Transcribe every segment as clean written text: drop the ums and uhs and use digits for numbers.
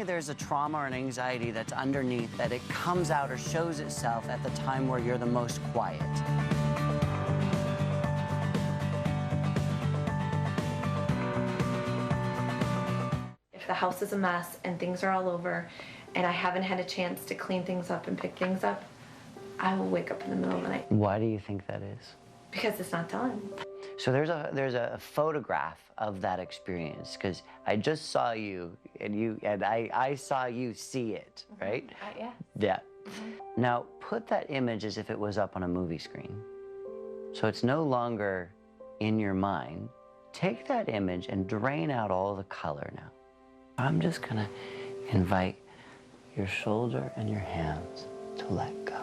There's a trauma or an anxiety that's underneath that it comes out or shows itself at the time where you're the most quiet. If the house is a mess and things are all over and I haven't had a chance to clean things up and pick things up, I will wake up in the middle of the night. Why do you think that is? Because it's not done. So there's a photograph of that experience, because I just saw you and I saw you see it, right? Yeah. Yeah. Now put that image as if it was up on a movie screen. So it's no longer in your mind. Take that image and drain out all the color now. I'm just gonna invite your shoulder and your hands to let go.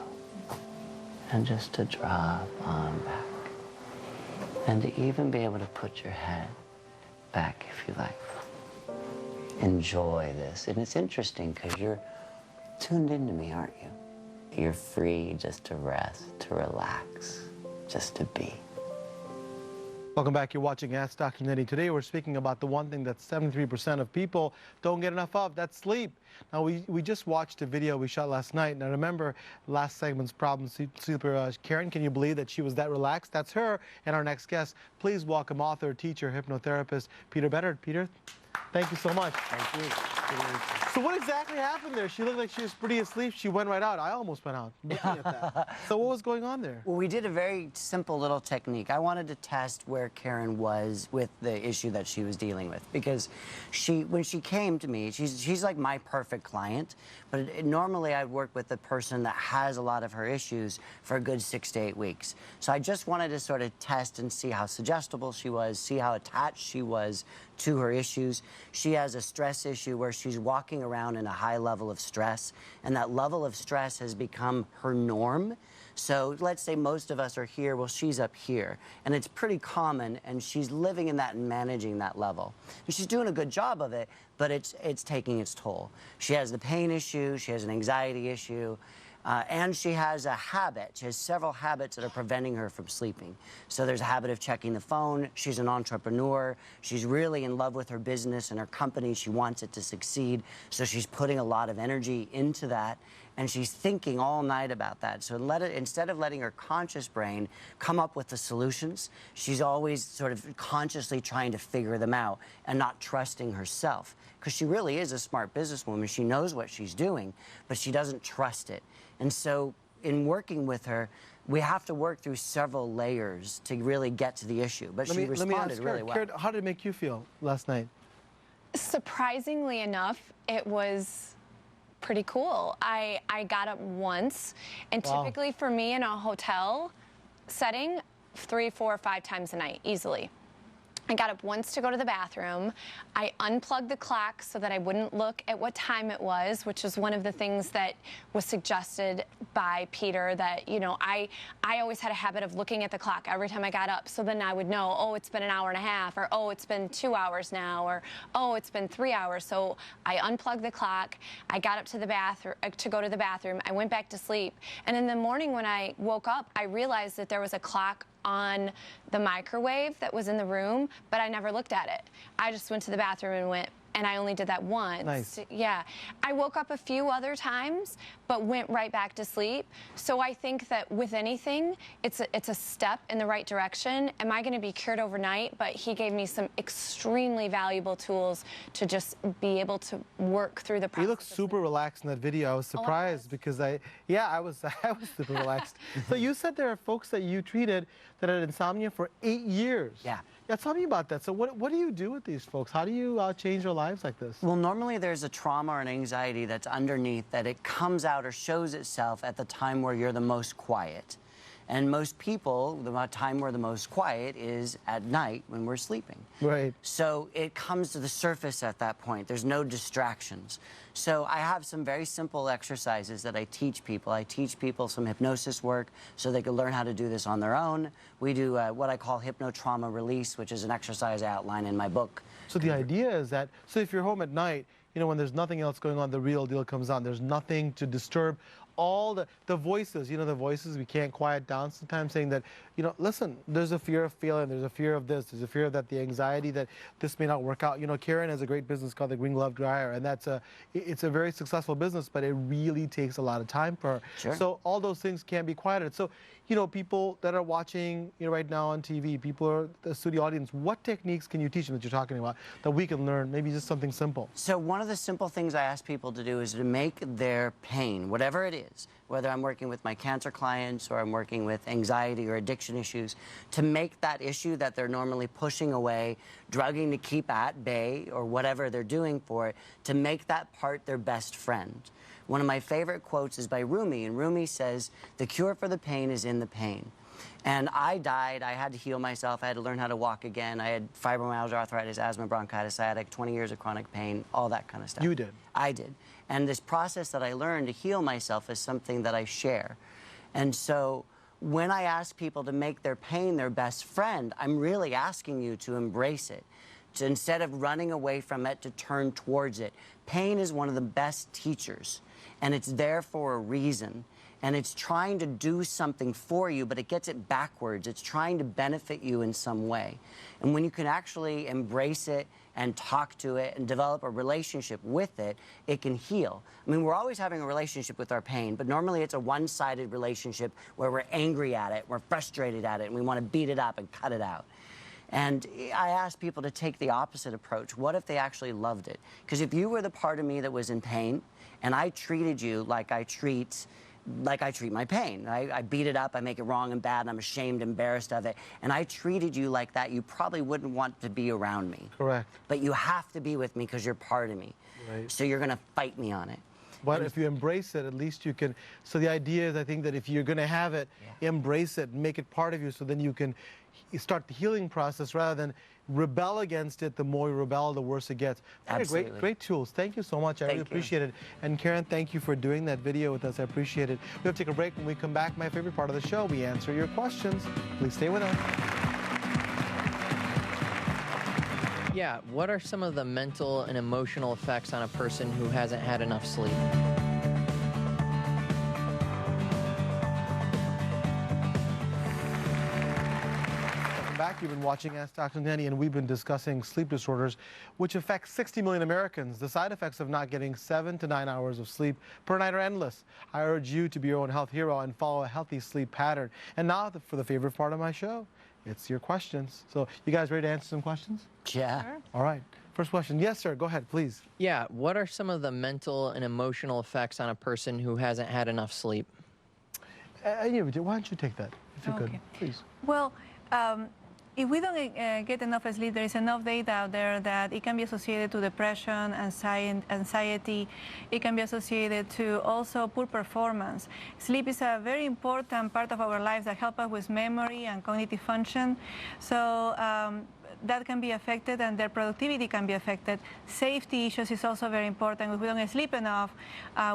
And just to drop on back. And to even be able to put your head back if you like. Enjoy this. And it's interesting because you're tuned into me, aren't you? You're free just to rest, to relax, just to be. Welcome back. You're watching Ask Dr. Nandi. Today we're speaking about the one thing that 73% of people don't get enough of, that's sleep. Now we just watched a video we shot last night, and I remember last segment's problem sleeper Karen. Can you believe that she was that relaxed? That's her. And our next guest, please welcome author, teacher, hypnotherapist Peter Bedard. Peter, thank you so much. Thank you. So what exactly happened there? She looked like she was pretty asleep. She went right out. I almost went out looking at that. So what was going on there? Well, we did a very simple little technique. I wanted to test where Karen was with the issue that she was dealing with, because when she came to me, she's like my perfect client, but normally I'd work with the person that has a lot of her issues for a good 6 to 8 weeks. So I just wanted to sort of test and see how suggestible she was, see how attached she was to her issues. She has a stress issue where she's walking around in a high level of stress, and that level of stress has become her norm. So let's say most of us are here, well, she's up here, and it's pretty common, and she's living in that and managing that level. And she's doing a good job of it, but it's taking its toll. She has the pain issue, she has an anxiety issue, and she has a habit. She has several habits that are preventing her from sleeping. So there's a habit of checking the phone. She's an entrepreneur. She's really in love with her business and her company. She wants it to succeed. So she's putting a lot of energy into that. And she's thinking all night about that. So instead of letting her conscious brain come up with the solutions, she's always sort of consciously trying to figure them out and not trusting herself. Because she really is a smart businesswoman. She knows what she's doing, but she doesn't trust it. And so in working with her, we have to work through several layers to really get to the issue. But she responded really well. Karen, how did it make you feel last night? Surprisingly enough, it was pretty cool. I got up once, and typically for me in a hotel setting, 3, 4, 5 times a night, easily. I got up once to go to the bathroom. I unplugged the clock so that I wouldn't look at what time it was, which is one of the things that was suggested by Peter, that, you know, I always had a habit of looking at the clock every time I got up, so then I would know, oh, it's been an hour and a half, or oh, it's been 2 hours now, or oh, it's been 3 hours. So I unplugged the clock. I got up to the bathroom to go to the bathroom. I went back to sleep, and in the morning when I woke up, I realized that there was a clock on the microwave that was in the room, but I never looked at it. I just went to the bathroom and went, and I only did that once. Nice. Yeah. I woke up a few other times, but went right back to sleep. So I think that with anything, it's a step in the right direction. Am I going to be cured overnight? But he gave me some extremely valuable tools to just be able to work through the process. You look super relaxed in that video. I was surprised because I was super relaxed. So you said there are folks that you treated that had insomnia for 8 years. Yeah. Yeah, tell me about that. So what do you do with these folks? How do you change their lives like this? Well, normally there's a trauma or an anxiety that's underneath that it comes out or shows itself at the time where you're the most quiet. And most people, the time we're the most quiet is at night when we're sleeping. Right. So it comes to the surface at that point. There's no distractions. So I have some very simple exercises that I teach people. I teach people some hypnosis work so they can learn how to do this on their own. We do what I call hypnotrauma release, which is an exercise I outline in my book. So the idea is that, so if you're home at night, you know, when there's nothing else going on, the real deal comes on. There's nothing to disturb all the voices, the voices we can't quiet down sometimes, saying that, listen, there's a fear of failing, there's a fear of this, there's a fear of that, the anxiety that this may not work out. Karen has a great business called the Green Glove Dryer, and it's a very successful business, but it really takes a lot of time for her. Sure. So all those things can be quieted. So, people that are watching right now on TV, people are the studio audience, what techniques can you teach them that you're talking about that we can learn? Maybe just something simple. So one of the simple things I ask people to do is to make their pain, whatever it is, whether I'm working with my cancer clients or I'm working with anxiety or addiction issues, to make that issue that they're normally pushing away, drugging to keep at bay, or whatever they're doing for it, to make that part their best friend. One of my favorite quotes is by Rumi, and Rumi says, "The cure for the pain is in the pain." And I died. I had to heal myself. I had to learn how to walk again. I had fibromyalgia, arthritis, asthma, bronchitis, sciatic, 20 years of chronic pain, all that kind of stuff. You did? I did. And this process that I learned to heal myself is something that I share. And so when I ask people to make their pain their best friend, I'm really asking you to embrace it. To, instead of running away from it, to turn towards it. Pain is one of the best teachers, and it's there for a reason. And it's trying to do something for you, but it gets it backwards. It's trying to benefit you in some way. And when you can actually embrace it and talk to it and develop a relationship with it, it can heal. I mean, we're always having a relationship with our pain, but normally it's a one-sided relationship where we're angry at it, we're frustrated at it, and we want to beat it up and cut it out. And I ask people to take the opposite approach. What if they actually loved it? Because if you were the part of me that was in pain, and I treated you like I treat my pain. I beat it up, I make it wrong and bad, and I'm ashamed, embarrassed of it. And I treated you like that, you probably wouldn't want to be around me. Correct. But you have to be with me because you're part of me. Right. So you're going to fight me on it. But if you embrace it, at least you can. So the idea is, I think, that if you're going to have it, embrace it, make it part of you, so then you can start the healing process rather than rebel against it. The more you rebel, the worse it gets. Absolutely. Great tools. Thank you so much. I really appreciate it. And Karen, thank you for doing that video with us. I appreciate it. We have to take a break. When we come back, my favorite part of the show, we answer your questions. Please stay with us. Yeah, what are some of the mental and emotional effects on a person who hasn't had enough sleep? Back. You've been watching Ask Dr. Nandi, and we've been discussing sleep disorders, which affect 60 million Americans. The side effects of not getting 7 to 9 hours of sleep per night are endless. I urge you to be your own health hero and follow a healthy sleep pattern. And now for the favorite part of my show, it's your questions. So you guys ready to answer some questions? Yeah. Sure. All right. First question. Yes, sir. Go ahead, please. Yeah, what are some of the mental and emotional effects on a person who hasn't had enough sleep? Why don't you take that, if you could, please? Well, if we don't get enough sleep, there is enough data out there that it can be associated to depression, anxiety. It can be associated to also poor performance. Sleep is a very important part of our lives that help us with memory and cognitive function. So that can be affected, and their productivity can be affected. Safety issues is also very important. If we don't sleep enough,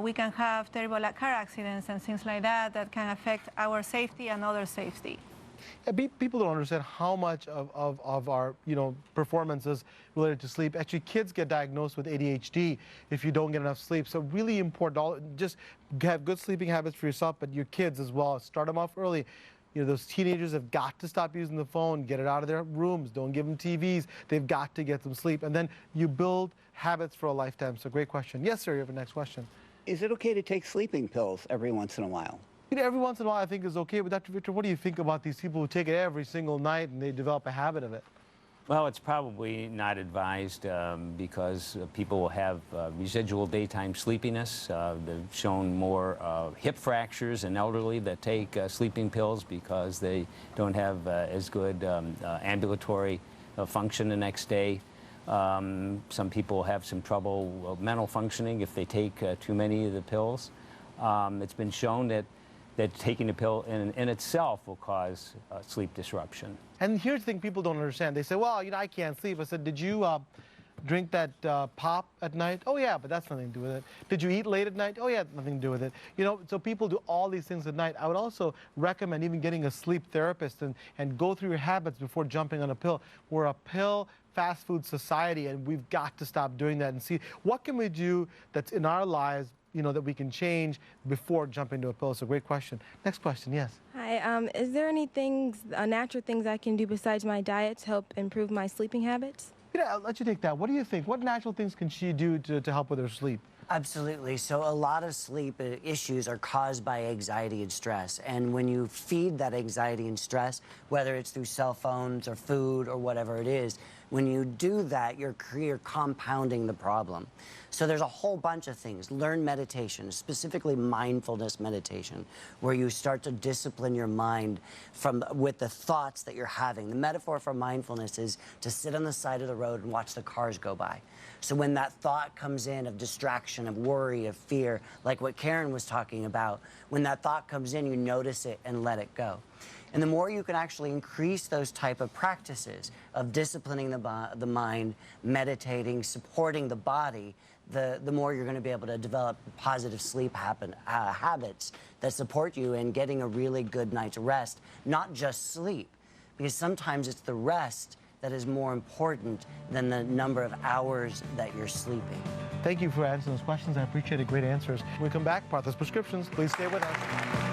we can have terrible car accidents and things like that that can affect our safety and other safety. People don't understand how much of our performance is related to sleep. Actually, kids get diagnosed with ADHD if you don't get enough sleep. So really important. Just have good sleeping habits for yourself, but your kids as well. Start them off early. Those teenagers have got to stop using the phone, get it out of their rooms, don't give them TVs. They've got to get some sleep. And then you build habits for a lifetime. So great question. Yes, sir, you have a next question. Is it okay to take sleeping pills every once in a while? Every once in a while I think is okay, but Dr. Victor, what do you think about these people who take it every single night and they develop a habit of it? Well, it's probably not advised because people will have residual daytime sleepiness. They've shown more hip fractures in elderly that take sleeping pills because they don't have as good ambulatory function the next day. Some people have some trouble mental functioning if they take too many of the pills. It's been shown that taking a pill in itself will cause sleep disruption. And here's the thing people don't understand. They say, well, I can't sleep. I said, did you drink that pop at night? Oh, yeah, but that's nothing to do with it. Did you eat late at night? Oh, yeah, nothing to do with it. So people do all these things at night. I would also recommend even getting a sleep therapist and go through your habits before jumping on a pill. We're a pill fast food society, and we've got to stop doing that and see what can we do that's in our lives that we can change before jumping to a pill? So great question. Next question, yes. Hi, is there any things, natural things I can do besides my diet to help improve my sleeping habits? I'll let you take that. What do you think? What natural things can she do to help with her sleep? Absolutely. So a lot of sleep issues are caused by anxiety and stress. And when you feed that anxiety and stress, whether it's through cell phones or food or whatever it is, when you do that, you're compounding the problem. So there's a whole bunch of things. Learn meditation, specifically mindfulness meditation, where you start to discipline your mind with the thoughts that you're having. The metaphor for mindfulness is to sit on the side of the road and watch the cars go by. So when that thought comes in of distraction, of worry, of fear, like what Karen was talking about, when that thought comes in, you notice it and let it go. And the more you can actually increase those type of practices of disciplining the mind, meditating, supporting the body, the more you're going to be able to develop positive sleep habits that support you in getting a really good night's rest, not just sleep. Because sometimes it's the rest that is more important than the number of hours that you're sleeping. Thank you for answering those questions. I appreciate it. Great answers. When we come back, Partha's Prescriptions. Please stay with us.